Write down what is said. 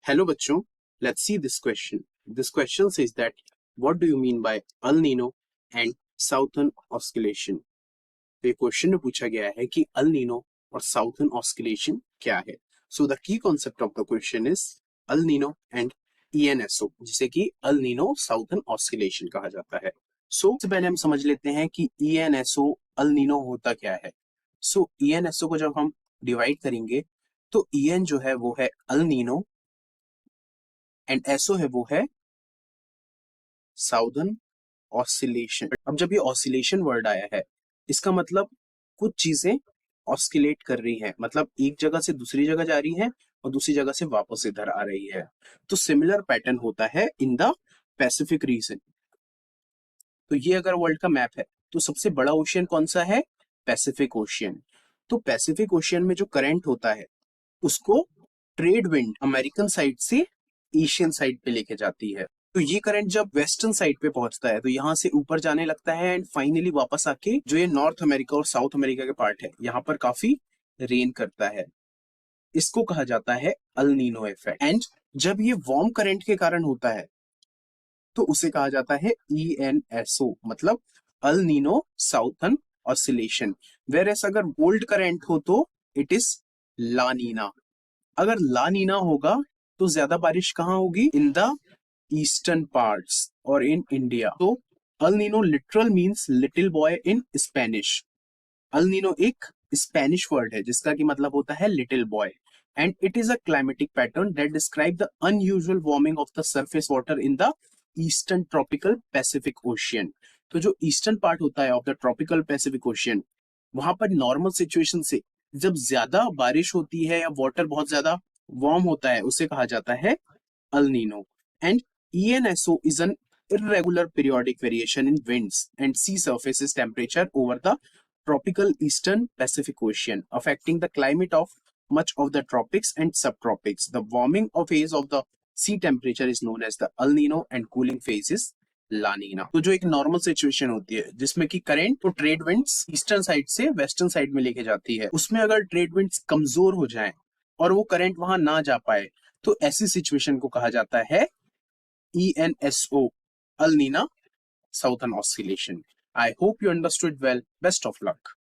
Hello बच्चों, let's see this question. This question says that what do you mean by El Nino and Southern Oscillation? तो ये question में पूछा गया है कि अल नीनो और साउथर्न ऑस्किलेशन क्या है. So the key concept of the question is El Nino and ENSO, जिसे कि अल नीनो साउथर्न ऑस्किलेशन कहा जाता है. सबसे पहले हम समझ लेते हैं कि ENSO अल नीनो होता क्या है. ENSO को जब हम डिवाइड करेंगे तो EN जो है वो है अल नीनो एंड एसओ है वो है साउदर्न ऑसिलेशन. अब जब ये ऑसिलेशन वर्ड आया है, इसका मतलब कुछ चीजें ऑस्किलेट कर रही हैं, मतलब एक जगह से दूसरी जगह जा रही हैं और दूसरी जगह से वापस इधर आ रही है. तो सिमिलर पैटर्न होता है इन द पैसिफिक रीजन. तो ये अगर वर्ल्ड का मैप है तो सबसे बड़ा ओशियन कौन सा है? Pacific ocean. तो पैसिफिक ओशियन में जो करंट होता है उसको ट्रेड विंड अमेरिकन साइड से एशियन साइड पे लेके जाती है. तो ये करंट जब वेस्टर्न साइड पे पहुंचता है तो यहाँ से ऊपर जाने लगता है एंड फाइनली वापस आके जो ये नॉर्थ अमेरिका और साउथ अमेरिका के पार्ट है यहाँ पर काफी रेन करता है. इसको कहा जाता है अल नीनो इफेक्ट. एंड जब ये वार्म करंट के कारण होता है तो उसे कहा जाता है ENSO, मतलब El Nino southern oscillation. Whereas अगर कोल्ड करंट हो तो इट इज ला नीना. अगर ला नीना होगा तो ज्यादा बारिश कहाँ होगी? इन द ईस्टर्न पार्ट्स और इन इंडिया. तो El Nino literal means little boy in Spanish. El Nino एक स्पेनिश वर्ड है जिसका की मतलब होता है little boy. And it is a climatic pattern that describe the unusual warming of the surface water in the eastern tropical Pacific ocean. तो जो eastern part होता है of the tropical Pacific ocean, वहां पर नॉर्मल सिचुएशन से जब ज्यादा बारिश होती है या वाटर बहुत ज्यादा वार्म होता है उसे कहा जाता है El Nino. And ENSO is an irregular periodic variation in winds and sea surfaces temperature over the tropical eastern Pacific Ocean, affecting the climate of much of the tropics and subtropics. The warming phase of the sea temperature is known as the El Nino and cooling phase is ला नीना. तो जो एक normal situation होती है जिसमें कि current तो trade winds eastern side से western side में लेके जाती है, उसमें अगर ट्रेड विंड्स कमजोर हो जाएं और वो करंट वहां ना जा पाए तो ऐसी सिचुएशन को कहा जाता है ENSO, El Nino Southern Oscillation. I hope you understood well. Best of luck.